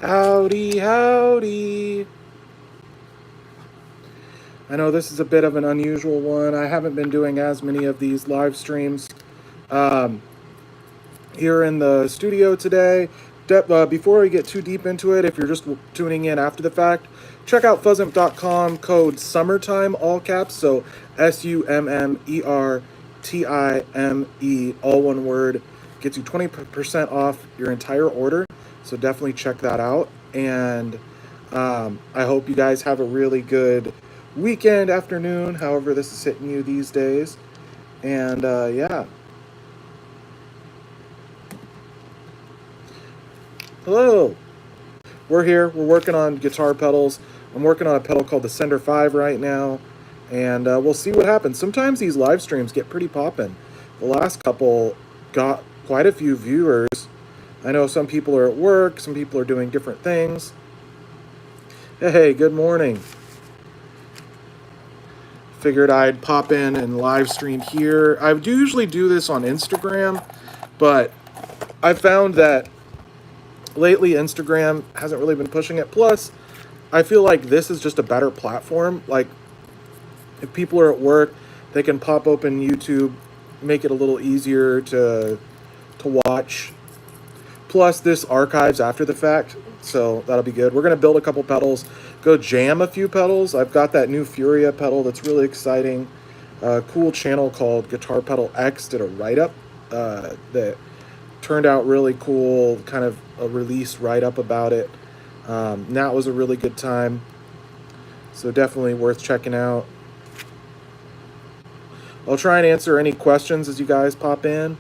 Howdy, howdy. I know this is a bit of an unusual one. I haven't been doing as many of these live streams um, here in the studio today. Before we get too deep into it, if you're just tuning in after the fact, check out fuzzimp.com, code summertime, all caps, so SUMMERTIME, all one word. Gets you 20% off your entire order, so definitely check that out. And I hope you guys have a really good weekend, afternoon, however this is hitting you these days. And yeah. Hello. We're here. We're working on guitar pedals. I'm working on a pedal called the Sender 5 right now, and we'll see what happens. Sometimes these live streams get pretty poppin'. The last couple got quite a few viewers. I know some people are at work, some people are doing different things. Hey, good morning. Figured I'd pop in and live stream here. I do usually do this on Instagram, but I found that lately Instagram hasn't really been pushing it. Plus, I feel like this is just a better platform. Like, if people are at work, they can pop open YouTube, make it a little easier to watch. Plus, this archives after the fact, so that'll be good. We're gonna build a couple pedals, go jam a few pedals. I've got that new Furia pedal that's really exciting. Cool channel called Guitar Pedal X did a write-up that turned out really cool, kind of a release write-up about it. That was a really good time, so definitely worth checking out. I'll try and answer any questions as you guys pop in.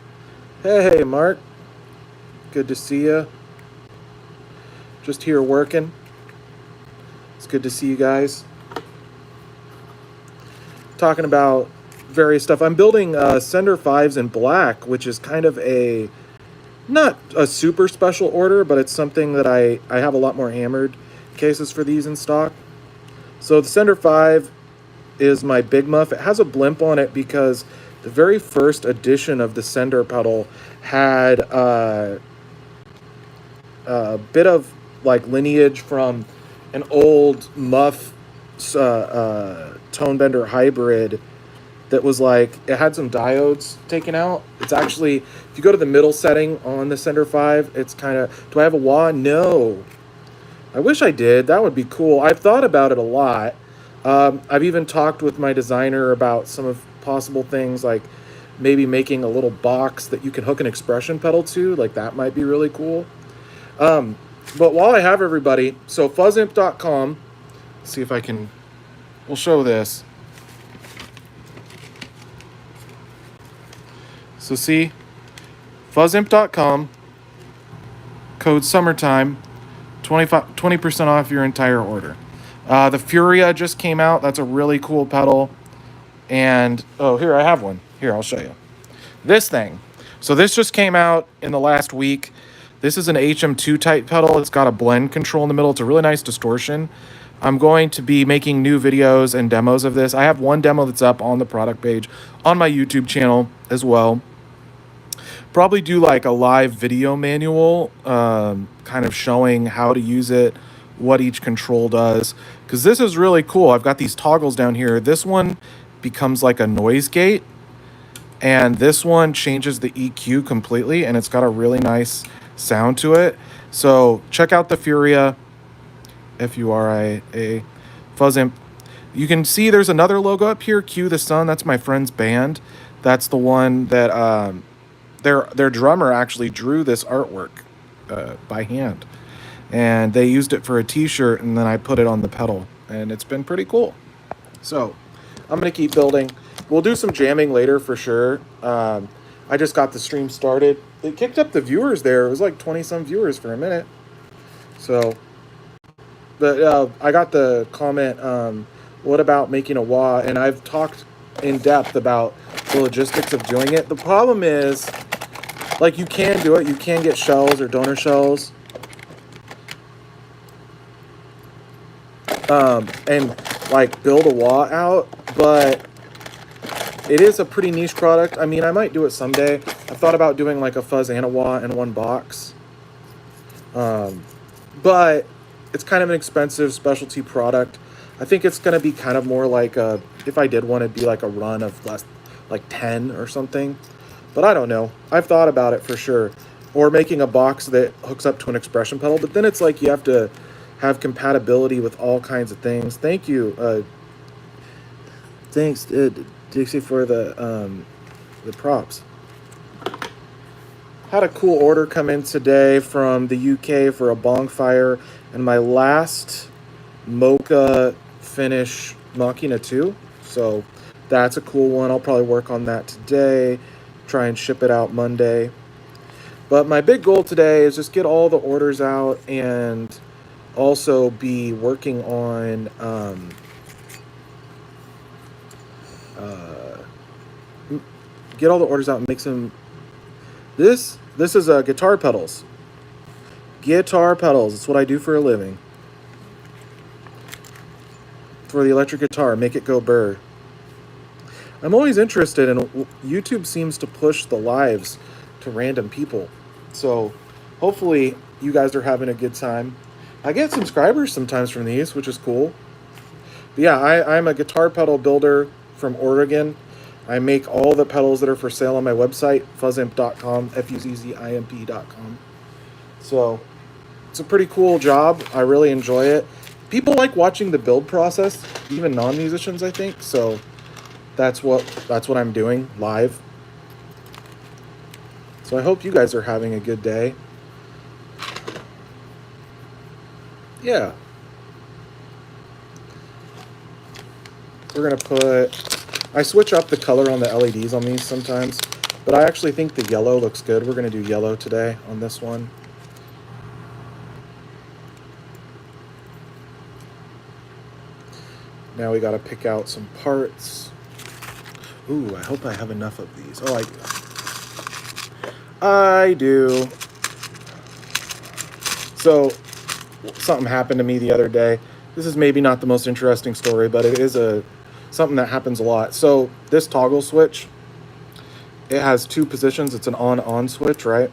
Hey, Mark. Good to see you. Just here working. It's good to see you guys. Talking about various stuff. I'm building Sender 5s in black, which is kind of a, not a super special order, but it's something that I have a lot more hammered cases for these in stock. So the Sender 5 is my big muff. It has a blimp on it because the very first edition of the Sender pedal had a bit of like lineage from an old muff tone bender hybrid that was like, it had some diodes taken out. It's actually, if you go to the middle setting on the Sender 5, it's kind of, do I have a wah? No. I wish I did. That would be cool. I've thought about it a lot. I've even talked with my designer about some of possible things, like maybe making a little box that you can hook an expression pedal to. Like, that might be really cool. But while I have everybody, so fuzzimp.com, see if I can, we'll show this. So see, fuzzimp.com, code summertime, 20% off your entire order. The Furia just came out. That's a really cool pedal. And, oh, here, I have one. Here, I'll show you. This thing. So this just came out in the last week. This is an HM2 type pedal. It's got a blend control in the middle. It's a really nice distortion. I'm going to be making new videos and demos of this. I have one demo that's up on the product page on my YouTube channel as well. Probably do like a live video manual, kind of showing how to use it, what each control does, because this is really cool. I've got these toggles down here. This one becomes like a noise gate, and this one changes the EQ completely, and it's got a really nice sound to it. So check out the Furia, Furia, Fuzz Imp. You can see there's another logo up here, Cue the Sun. That's my friend's band. That's the one that their drummer actually drew this artwork by hand, and they used it for a t-shirt, and then I put it on the pedal, and it's been pretty cool. So I'm gonna keep building. We'll do some jamming later for sure. I just got the stream started. It kicked up the viewers there. It was like 20 some viewers for a minute. So, but I got the comment, what about making a wah? And I've talked in depth about the logistics of doing it. The problem is, like, you can do it. You can get shells or donor shells. And like build a wah out, but it is a pretty niche product. I mean, I might do it someday. I thought about doing like a fuzz and a wah in one box. but it's kind of an expensive specialty product. I think it's going to be kind of more like a, if I did one, it'd be like a run of less, like 10 or something. But I don't know. I've thought about it for sure. Or making a box that hooks up to an expression pedal, but then it's like you have to have compatibility with all kinds of things. Thank you. Thanks, Dixie, for the props. Had a cool order come in today from the UK for a bonfire, and my last Mocha finish Machina 2. So that's a cool one. I'll probably work on that today, try and ship it out Monday. But my big goal today is just get all the orders out and also be working on get all the orders out and make some. This is guitar pedals. Guitar pedals. It's what I do for a living. For the electric guitar, make it go burr. I'm always interested in. YouTube seems to push the lives to random people, so hopefully you guys are having a good time. I get subscribers sometimes from these, which is cool. But yeah, I'm a guitar pedal builder from Oregon. I make all the pedals that are for sale on my website, fuzzimp.com, fuzzimp.com. So it's a pretty cool job. I really enjoy it. People like watching the build process, even non-musicians, I think. So that's what I'm doing live. So I hope you guys are having a good day. Yeah. We're going to put... I switch up the color on the LEDs on these sometimes, but I actually think the yellow looks good. We're going to do yellow today on this one. Now we got to pick out some parts. Ooh, I hope I have enough of these. Oh, I do. So, something happened to me the other day. This is maybe not the most interesting story, but it is something that happens a lot. So this toggle switch, it has two positions. It's an on-on switch, right?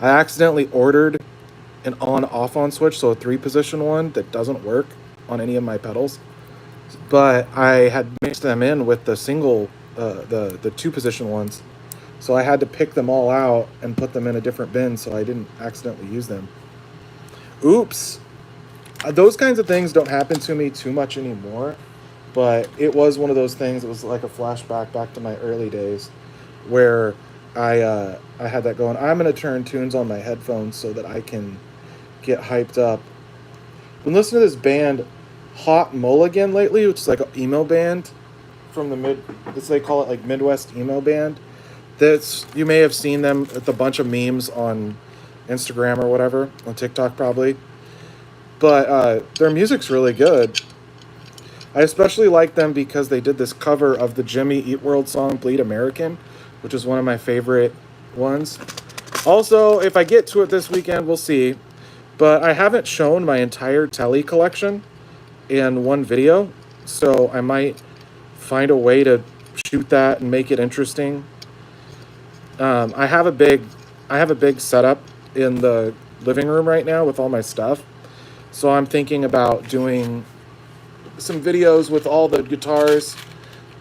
I accidentally ordered an on-off-on switch, so a 3-position one that doesn't work on any of my pedals. But I had mixed them in with the single, the 2-position ones. So I had to pick them all out and put them in a different bin so I didn't accidentally use them. Oops. Those kinds of things don't happen to me too much anymore. But it was one of those things. It was like a flashback back to my early days where I had that going. I'm going to turn tunes on my headphones so that I can get hyped up. Been listening to this band Hot Mulligan lately, which is like an emo band from the they call it like Midwest emo band. You may have seen them with a bunch of memes on Instagram or whatever, on TikTok probably. But their music's really good. I especially like them because they did this cover of the Jimmy Eat World song Bleed American, which is one of my favorite ones. Also, if I get to it this weekend, we'll see. But I haven't shown my entire Telly collection in one video, so I might find a way to shoot that and make it interesting. I have a big setup in the living room right now with all my stuff. So I'm thinking about doing some videos with all the guitars.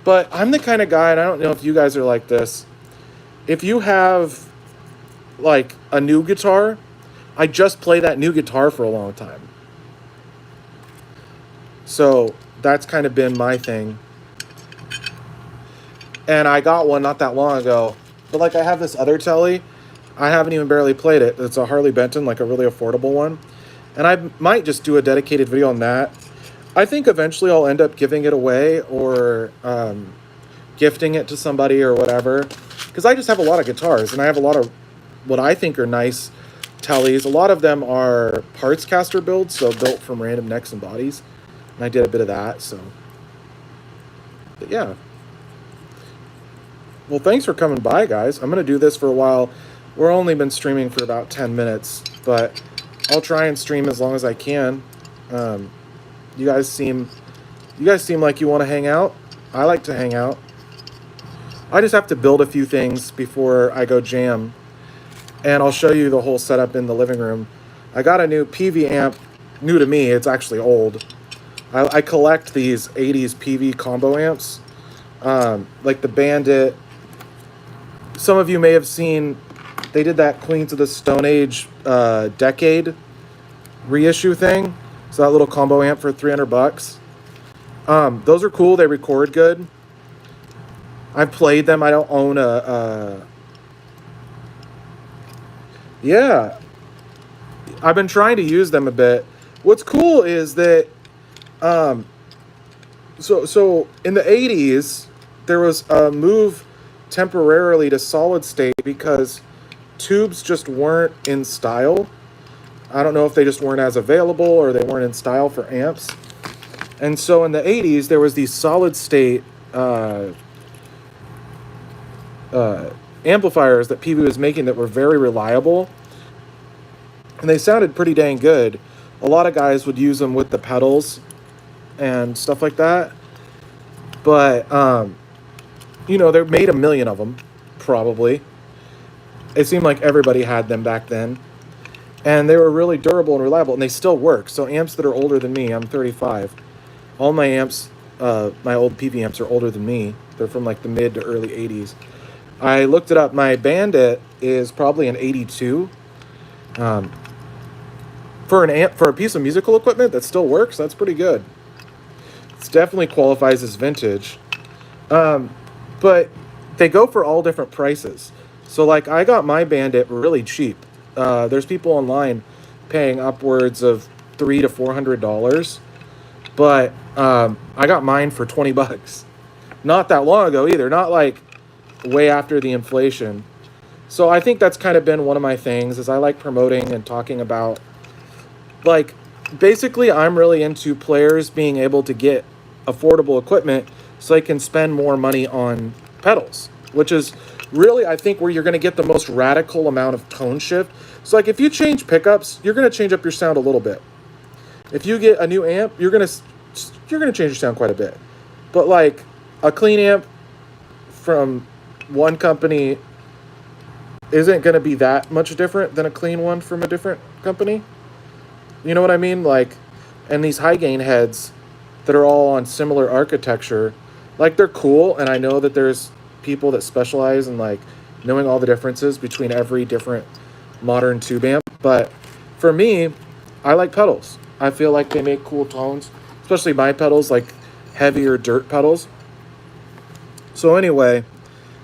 But I'm the kind of guy, and I don't know if you guys are like this. If you have like a new guitar, I just play that new guitar for a long time. So that's kind of been my thing. And I got one not that long ago. But like I have this other Telly. I haven't even barely played it. It's a Harley Benton, like a really affordable one. And I might just do a dedicated video on that. I think eventually I'll end up giving it away or gifting it to somebody or whatever. Because I just have a lot of guitars. And I have a lot of what I think are nice Tellys. A lot of them are parts caster builds. So built from random necks and bodies. And I did a bit of that. So, but yeah. Well, thanks for coming by, guys. I'm going to do this for a while. We're only been streaming for about 10 minutes. But I'll try and stream as long as I can. You guys seem like you want to hang out. I like to hang out. I just have to build a few things before I go jam. And I'll show you the whole setup in the living room. I got a new PV amp, new to me, it's actually old. I collect these 80s PV combo amps, like the Bandit. Some of you may have seen, they did that Queens of the Stone Age Decade reissue thing. So that little combo amp for $300. Those are cool, they record good. I've played them, I don't own yeah. I've been trying to use them a bit. What's cool is that, so in the 80s, there was a move temporarily to solid state because tubes just weren't in style. I don't know if they just weren't as available or they weren't in style for amps. And so in the 80s, there was these solid state amplifiers that PV was making that were very reliable. And they sounded pretty dang good. A lot of guys would use them with the pedals and stuff like that. But, you know, they made a million of them, probably. It seemed like everybody had them back then. And they were really durable and reliable, and they still work. So amps that are older than me, I'm 35. All my amps, my old PV amps are older than me. They're from like the mid to early 80s. I looked it up. My Bandit is probably an 82. For an amp, for a piece of musical equipment that still works, that's pretty good. It definitely qualifies as vintage. But they go for all different prices. So like I got my Bandit really cheap. There's people online paying upwards of $300 to $400, but I got mine for $20. Not that long ago either. Not like way after the inflation. So I think that's kind of been one of my things is I like promoting and talking about, like, basically I'm really into players being able to get affordable equipment so they can spend more money on pedals, which is really, I think, where you're going to get the most radical amount of tone shift. So like if you change pickups, you're going to change up your sound a little bit. If you get a new amp, you're going to change your sound quite a bit. But like a clean amp from one company isn't going to be that much different than a clean one from a different company. You know what I mean? Like, and these high gain heads that are all on similar architecture, like they're cool. And I know that there's people that specialize in like knowing all the differences between every different modern tube amp. But for me, I like pedals. I feel like they make cool tones, especially my pedals, like heavier dirt pedals. So anyway,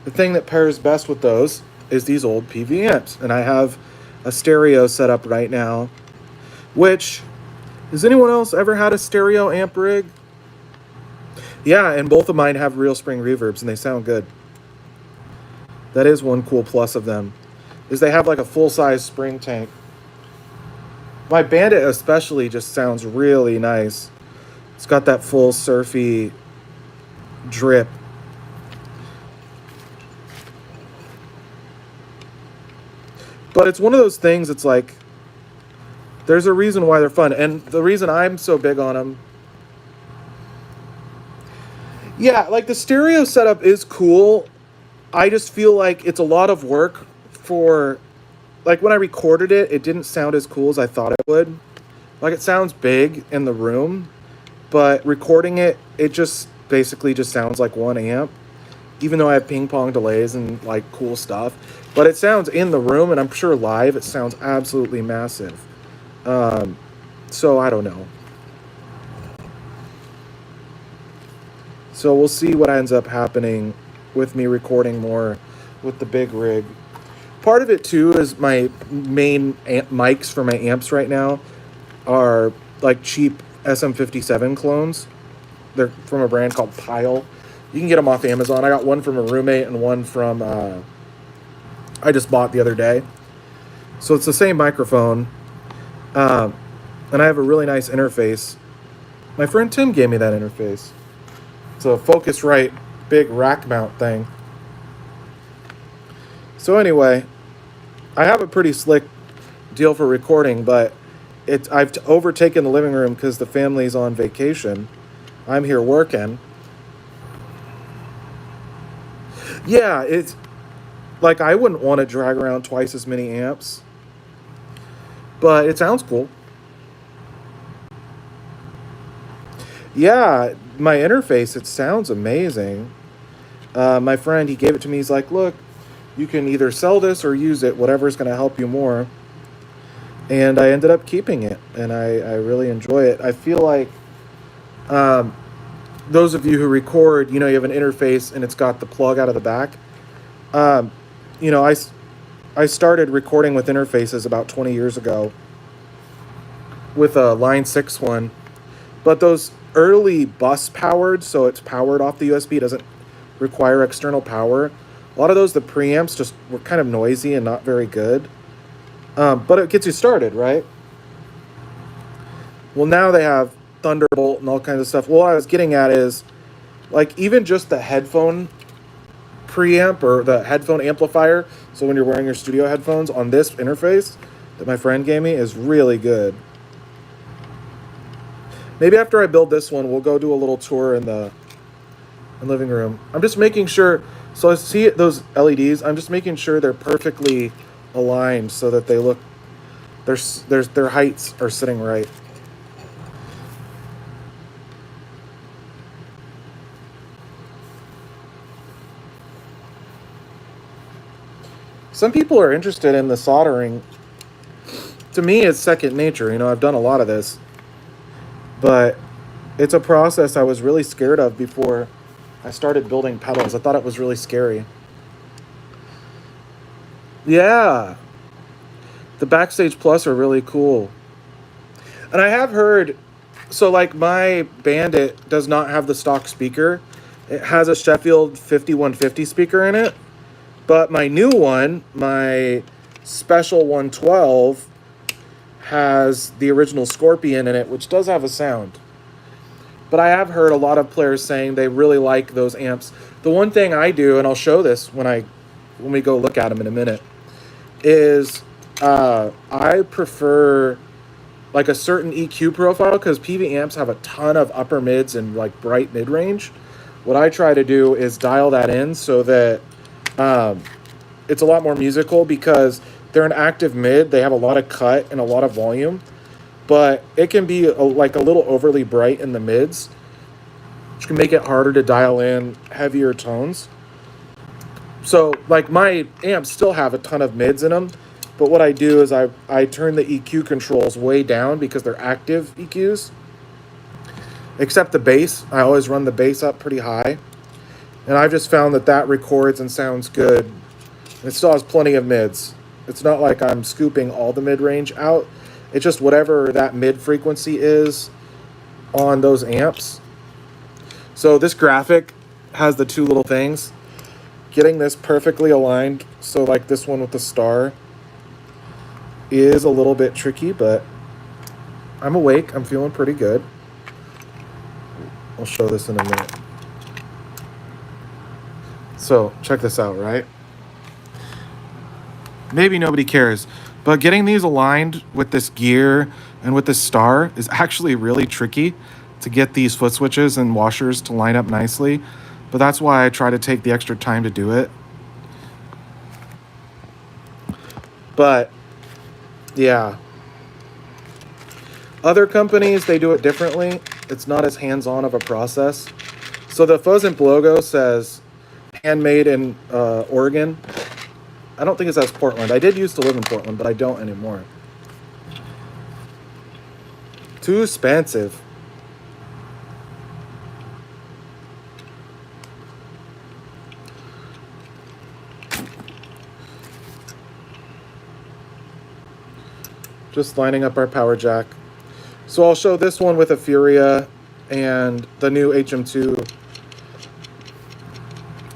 the thing that pairs best with those is these old PV amps. And I have a stereo set up right now, which, has anyone else ever had a stereo amp rig? Yeah, and both of mine have real spring reverbs and they sound good. That is one cool plus of them, is they have like a full-size spring tank. My Bandit especially just sounds really nice. It's got that full surfy drip. But it's one of those things, it's like, there's a reason why they're fun. And the reason I'm so big on them, yeah, like the stereo setup is cool. I just feel like it's a lot of work for, like when I recorded it, it didn't sound as cool as I thought it would. Like it sounds big in the room, but recording it, it just basically just sounds like one amp, even though I have ping pong delays and like cool stuff. But it sounds in the room, and I'm sure live it sounds absolutely massive. So I don't know. So we'll see what ends up happening with me recording more with the big rig. Part of it too is my main mics for my amps right now are like cheap SM57 clones. They're from a brand called Pile. You can get them off Amazon. I got one from a roommate and one from I just bought the other day. So it's the same microphone. And I have a really nice interface. My friend Tim gave me that interface. It's a Focusrite big rack mount thing. So anyway, I have a pretty slick deal for recording, but I've overtaken the living room because the family's on vacation. I'm here working. Yeah, it's like I wouldn't want to drag around twice as many amps. but it sounds cool. Yeah, my interface, it sounds amazing. My friend, he gave it to me. He's like, look, you can either sell this or use it, whatever's going to help you more. And I ended up keeping it, and I really enjoy it. I feel like um, those of you who record, you have an interface and it's got the plug out of the back. Um, you know, I started recording with interfaces about 20 years ago with a Line 6 one. But those early bus powered, so it's powered off the USB, it doesn't require external power. A lot of those, the preamps just were kind of noisy and not very good. But it gets you started, right? Well, now they have Thunderbolt and all kinds of stuff. What I was getting at is, like, even just the headphone preamp or the headphone amplifier, so when you're wearing your studio headphones on this interface that my friend gave me, is really good. Maybe after I build this one, we'll go do a little tour in the living room. I'm just making sure, so I see those LEDs, I'm just making sure they're perfectly aligned so that they look, their heights are sitting right. Some people are interested in the soldering. To me, it's second nature. I've done a lot of this. But it's a process I was really scared of before I started building pedals. I thought it was really scary. Yeah. The Backstage Plus are really cool. And I have heard, so like my Bandit does not have the stock speaker. It has a Sheffield 5150 speaker in it. But my new one, my Special 112, has the original Scorpion in it, which does have a sound. But I have heard a lot of players saying they really like those amps. The one thing I do, and I'll show this when we go look at them in a minute, is I prefer like a certain EQ profile, because PV amps have a ton of upper mids and like bright mid range. What I try to do is dial that in so that it's a lot more musical, because they're an active mid. They have a lot of cut and a lot of volume, but it can be like a little overly bright in the mids, which can make it harder to dial in heavier tones. So like my amps still have a ton of mids in them, but what I do is I turn the EQ controls way down because they're active EQs. Except the bass, I always run the bass up pretty high. And I've just found that records and sounds good. It still has plenty of mids. It's not like I'm scooping all the mid-range out. It's just whatever that mid frequency is on those amps. So this graphic has the two little things. Getting this perfectly aligned, so like this one with the star, is a little bit tricky, but I'm awake. I'm feeling pretty good. I'll show this in a minute. So check this out, right? Maybe nobody cares, but getting these aligned with this gear and with this star is actually really tricky to get these foot switches and washers to line up nicely. But that's why I try to take the extra time to do it. But yeah, other companies, they do it differently. It's not as hands-on of a process. So the Fuzz Imp logo says handmade in Oregon. I don't think it says Portland. I did used to live in Portland, but I don't anymore. Too expensive. Just lining up our power jack. So I'll show this one with a Furia and the new HM2.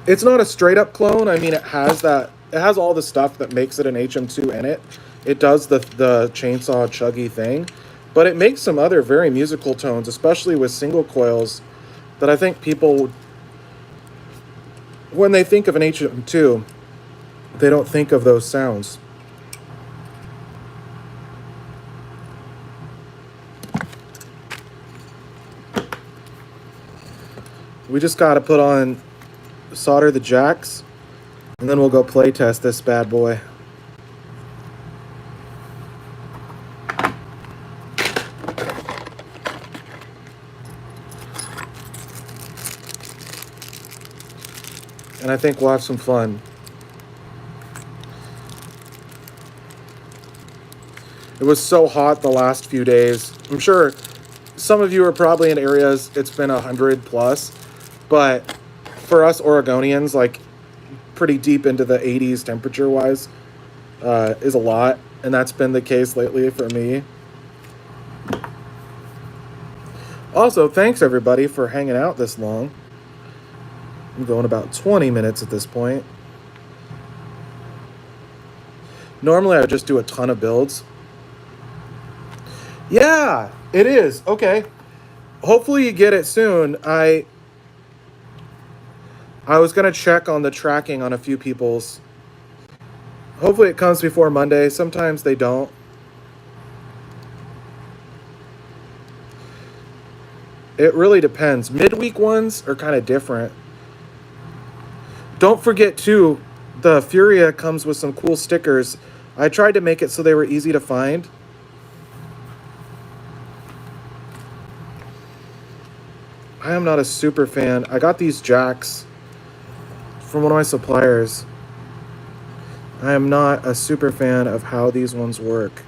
It's not a straight up clone. I mean, it has all the stuff that makes it an HM2 in it. It does the chainsaw chuggy thing, but it makes some other very musical tones, especially with single coils, that I think people, when they think of an HM2, they don't think of those sounds. We just got to solder the jacks, and then we'll go play test this bad boy. and I think we'll have some fun. It was so hot the last few days. I'm sure some of you are probably in areas it's been 100 plus, but for us Oregonians, like pretty deep into the 80s temperature wise, is a lot, and that's been the case lately for me. Also, thanks everybody for hanging out this long. I'm going about 20 minutes at this point. Normally I would just do a ton of builds. Yeah, it is. Okay. Hopefully you get it soon. I was going to check on the tracking on a few people's. Hopefully it comes before Monday. Sometimes they don't. It really depends. Midweek ones are kind of different. Don't forget, too, the Furia comes with some cool stickers. I tried to make it so they were easy to find. I am not a super fan. I got these jacks from one of my suppliers. I am not a super fan of how these ones work.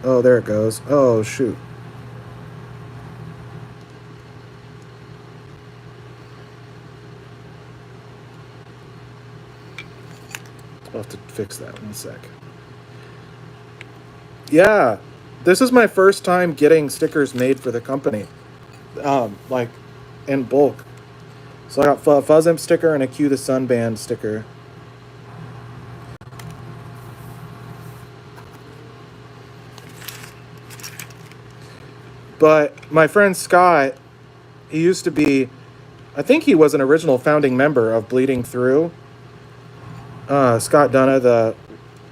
Oh, there it goes. Oh, shoot. I'll have to fix that in a sec. Yeah, this is my first time getting stickers made for the company, like in bulk. So I got a Fuzz Imp sticker and a Q the Sun Band sticker. But my friend Scott, he used to be, I think he was an original founding member of Bleeding Through. Scott Dunna,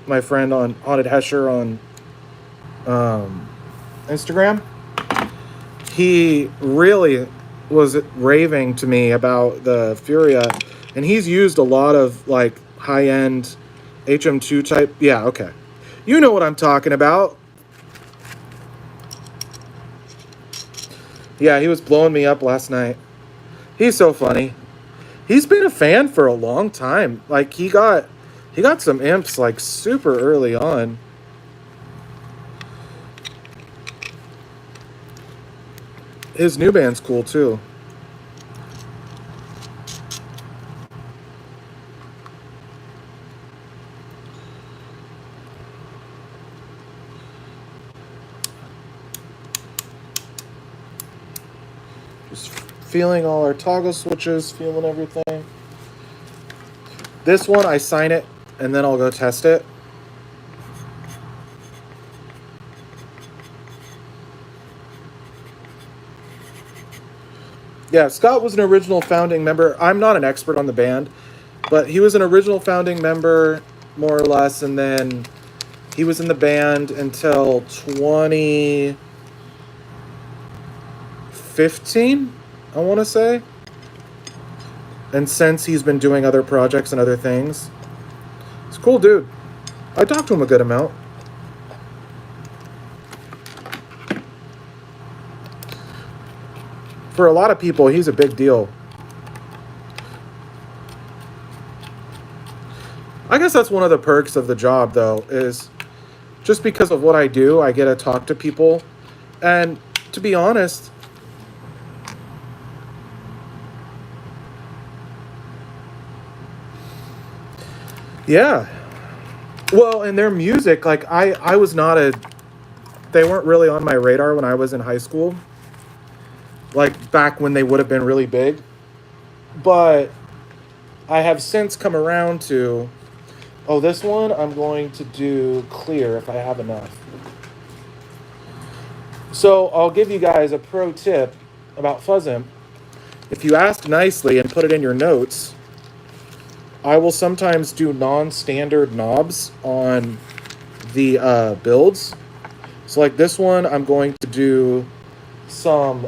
my friend on Haunted Hesher on Instagram. He really was raving to me about the Furia, and he's used a lot of like high-end HM2 type. Yeah, okay. You know what I'm talking about. Yeah, he was blowing me up last night. He's so funny. He's been a fan for a long time. Like he got some imps like super early on. His new band's cool too. Just feeling all our toggle switches, feeling everything. This one, I sign it, and then I'll go test it. Yeah, Scott was an original founding member. I'm not an expert on the band, but he was an original founding member, more or less, and then he was in the band until 2015, I want to say. And since he's been doing other projects and other things. He's a cool dude. I talked to him a good amount. For a lot of people, he's a big deal. I guess that's one of the perks of the job, though, is just because of what I do, I get to talk to people. And to be honest, yeah. Well, and their music, like, I was not they weren't really on my radar when I was in high school. Like, back when they would have been really big. But I have since come around to, oh, this one I'm going to do clear if I have enough. So I'll give you guys a pro tip about Fuzz Imp. If you ask nicely and put it in your notes, I will sometimes do non-standard knobs on the builds. So like this one, I'm going to do some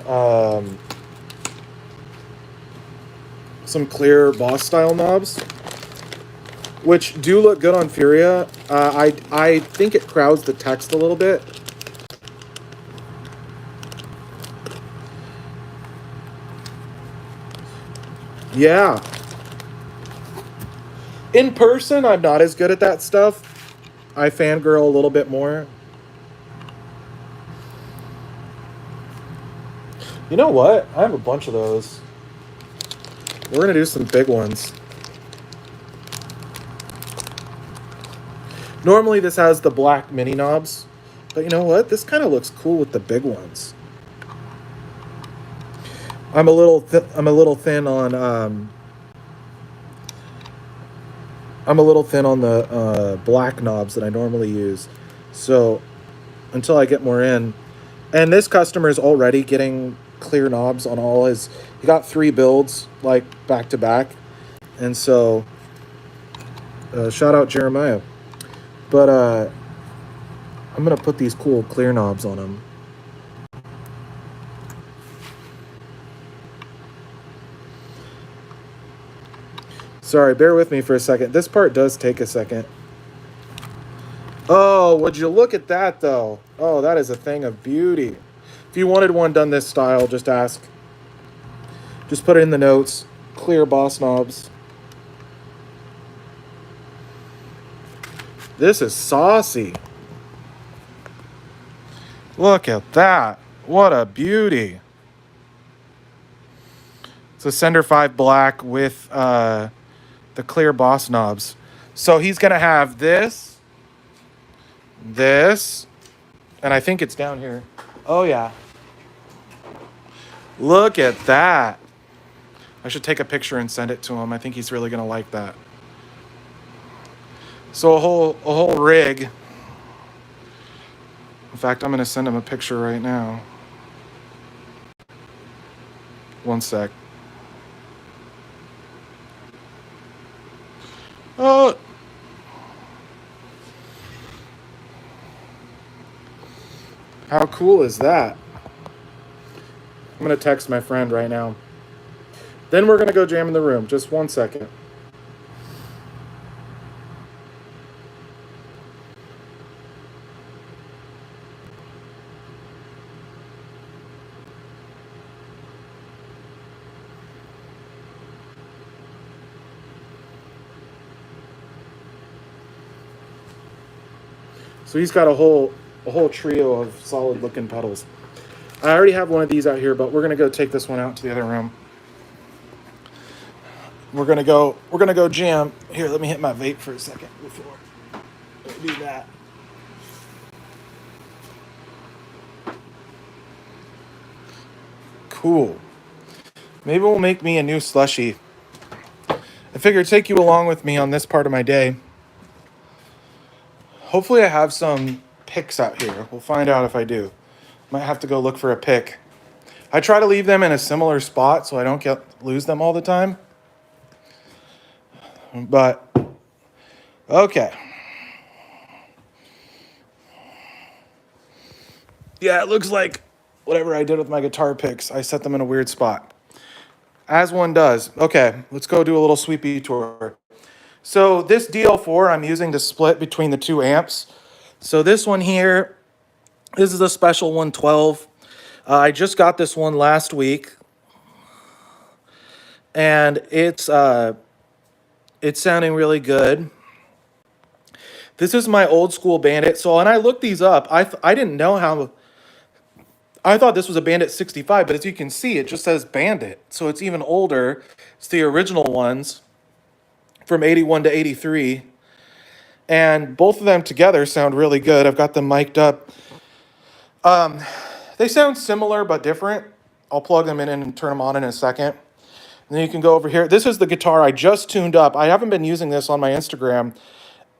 clear boss style knobs, which do look good on Furia. I think it crowds the text a little bit. Yeah. In person, I'm not as good at that stuff. I fangirl a little bit more. You know what? I have a bunch of those. We're going to do some big ones. Normally this has the black mini knobs, but you know what? This kind of looks cool with the big ones. I'm a little thin on the black knobs that I normally use. So until I get more in, and this customer is already getting clear knobs on all his. He got 3 builds like back to back, and so shout out Jeremiah. But I'm gonna put these cool clear knobs on him. Sorry, bear with me for a second. This part does take a second. Oh, would you look at that though? Oh, that is a thing of beauty. If you wanted one done this style, just ask. Just put it in the notes. Clear boss knobs. This is saucy. Look at that. What a beauty. It's a Sender 5 black with the clear boss knobs. So he's going to have this, and I think it's down here. Oh, yeah. Look at that. I should take a picture and send it to him. I think he's really going to like that. So a whole rig. In fact, I'm going to send him a picture right now. One sec. Oh. How cool is that? I'm going to text my friend right now. Then we're going to go jam in the room. Just 1 second. So he's got a whole trio of solid looking pedals. I already have one of these out here, but we're gonna go take this one out to the other room. We're gonna go jam. Here, let me hit my vape for a second before I do that. Cool. Maybe we'll make me a new slushie. I figured take you along with me on this part of my day. Hopefully I have some picks out here. We'll find out if I do. Might have to go look for a pick. I try to leave them in a similar spot so I don't lose them all the time. But, okay. Yeah, it looks like whatever I did with my guitar picks, I set them in a weird spot. As one does. Okay, let's go do a little sweepy tour. So this DL4 I'm using to split between the 2 amps. So this one here, this is a special 112. I just got this one last week. And it's sounding really good. This is my old school Bandit. So when I looked these up, I didn't know how. I thought this was a Bandit 65, but as you can see, it just says Bandit. So it's even older. It's the original ones from 81 to 83. And both of them together sound really good. I've got them mic'd up. They sound similar but different. I'll plug them in and turn them on in a second. And then you can go over here. This is the guitar I just tuned up. I haven't been using this on my Instagram.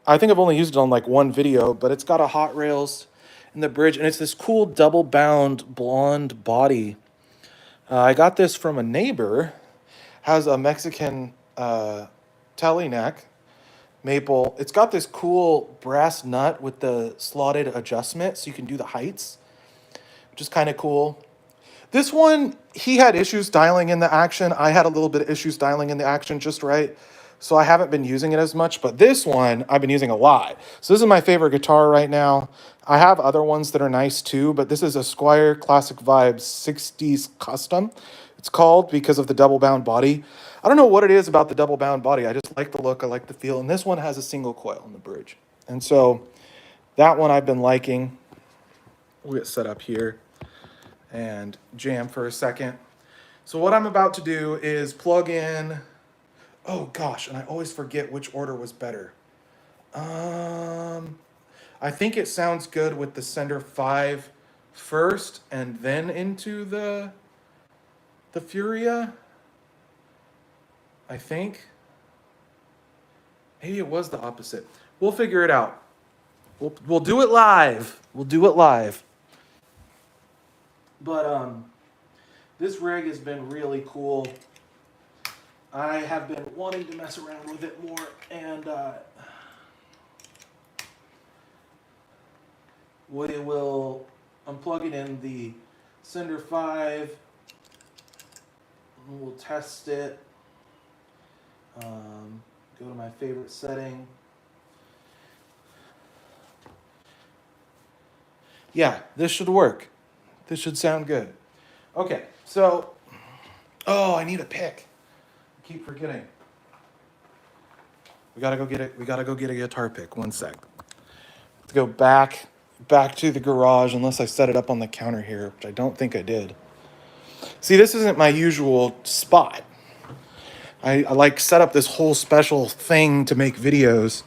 I think I've only used it on like one video, but it's got a hot rails in the bridge, and it's this cool double bound blonde body. I got this from a neighbor. Has a Mexican telly neck, maple. It's got this cool brass nut with the slotted adjustment, so you can do the heights, which is kind of cool. This one, he had issues dialing in the action. I had a little bit of issues dialing in the action just right, so I haven't been using it as much, but this one I've been using a lot. So this is my favorite guitar right now. I have other ones that are nice too, but this is a Squier Classic Vibes 60s Custom. it's called because of the double bound body. I don't know what it is about the double bound body. I just like the look. I like the feel. And this one has a single coil in the bridge. And so that one I've been liking. We'll get set up here and jam for a second. So what I'm about to do is plug in, oh gosh, and I always forget which order was better. I think it sounds good with the sender 5 first and then into the Furia. I think. Maybe it was the opposite. We'll figure it out. We'll do it live. We'll do it live. But this rig has been really cool. I have been wanting to mess around with it more, and we will unplug it in the Sender 5. We'll test it. Go to my favorite setting. Yeah, this should work. This should sound good. Okay, so, oh, I need a pick. I keep forgetting. We gotta go get it. We gotta go get a guitar pick. One sec. Let's go back to the garage, unless I set it up on the counter here, which I don't think I did. See, this isn't my usual spot. I like set up this whole special thing to make videos,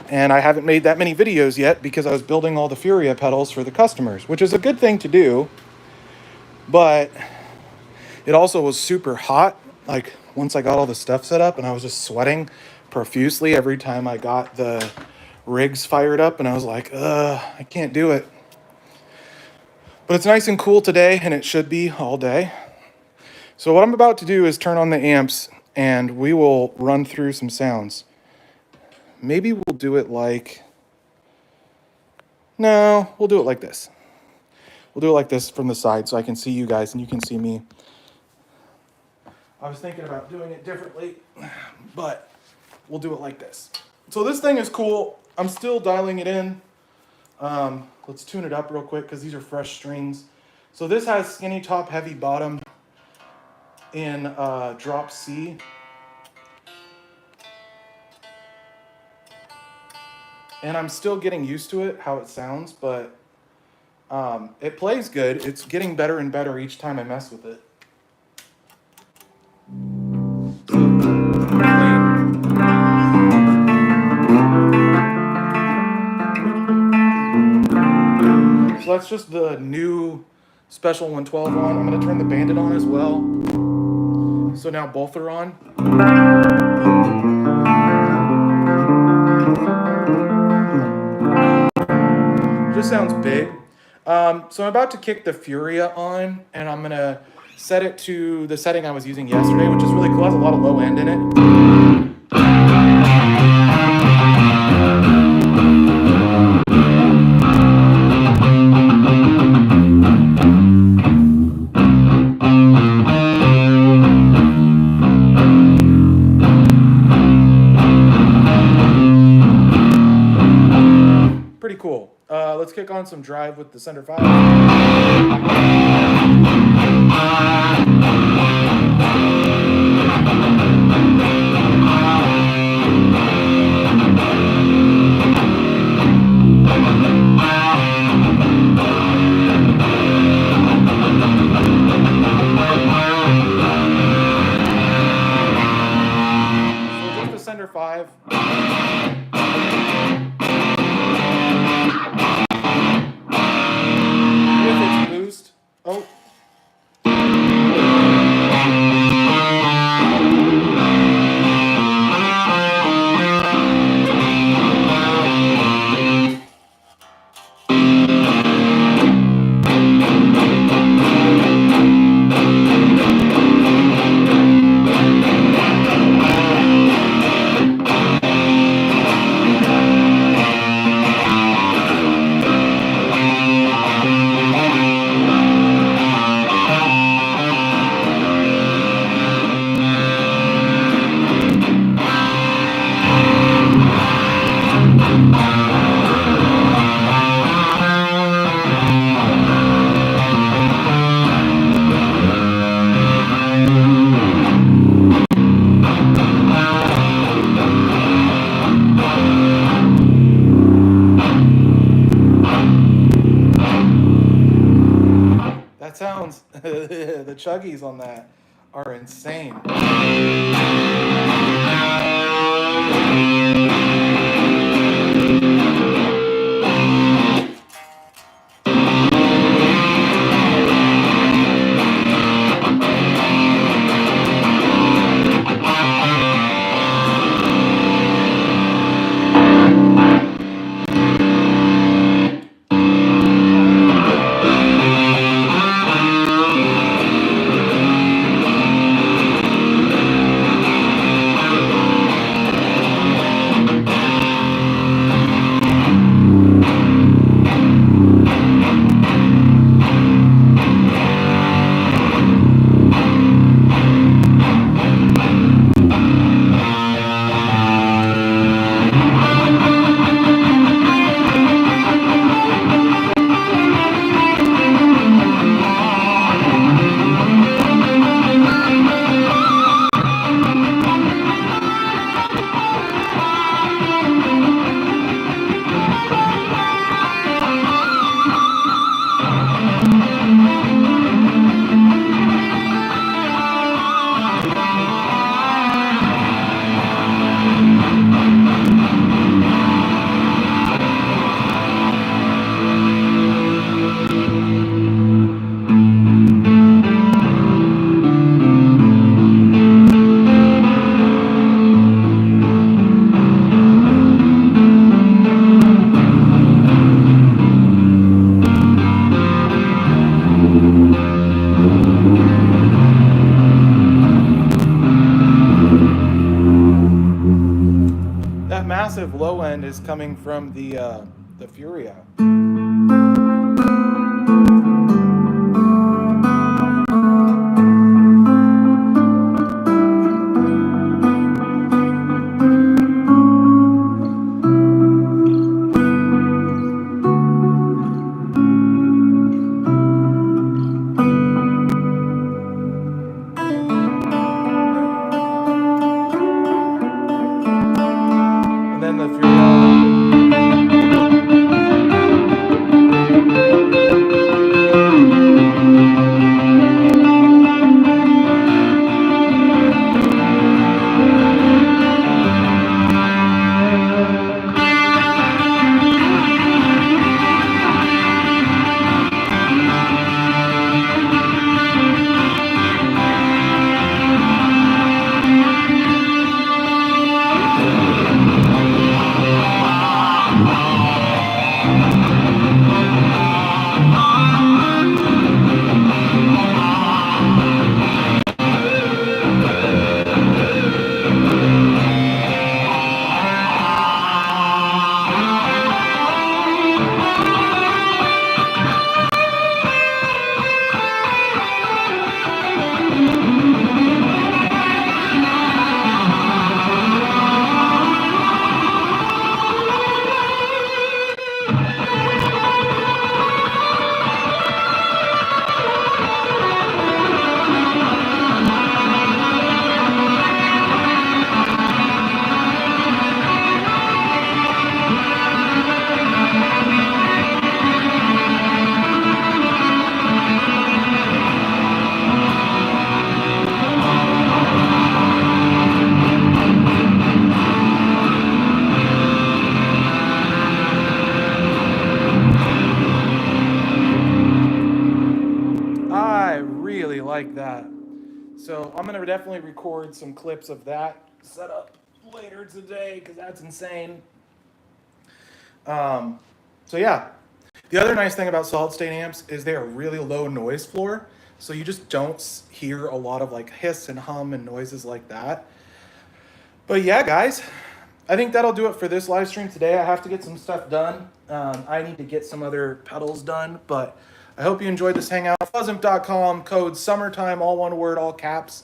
and I haven't made that many videos yet because I was building all the Furia pedals for the customers, which is a good thing to do, but it also was super hot. Like, once I got all the stuff set up, and I was just sweating profusely every time I got the rigs fired up, and I was like, I can't do it. But it's nice and cool today, and it should be all day. So what I'm about to do is turn on the amps, and we will run through some sounds. Maybe we'll do it like... No, we'll do it like this. We'll do it like this from the side so I can see you guys and you can see me. I was thinking about doing it differently, but we'll do it like this. So this thing is cool. I'm still dialing it in. Let's tune it up real quick because these are fresh strings. So this has skinny top, heavy bottom in drop C. And I'm still getting used to it, how it sounds, but it plays good. It's getting better and better each time I mess with it. So that's just the new Special 112 on. I'm going to turn the Bandit on as well. So now both are on. Just sounds big. So I'm about to kick the Furia on, and I'm going to set it to the setting I was using yesterday, which is really cool. It has a lot of low end in it. Pretty cool. Let's kick on some drive with the Sender 5. So just the Sender 5. Oh. That sounds, the chuggies on that are insane. That massive low end is coming from the Furia. And then the Furia. I really like that. So I'm gonna definitely record some clips of that setup later today because that's insane. So yeah, the other nice thing about solid state amps is they're a really low noise floor, so you just don't hear a lot of like hiss and hum and noises like that. But yeah, guys, I think that'll do it for this live stream today. I have to get some stuff done. I need to get some other pedals done, but I hope you enjoyed this hangout. Fuzzimp.com, code summertime, all one word, all caps.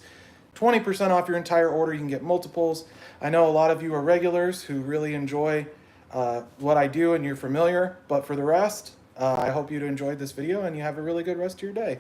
20% off your entire order. You can get multiples. I know a lot of you are regulars who really enjoy what I do and you're familiar, but for the rest, I hope you enjoyed this video and you have a really good rest of your day.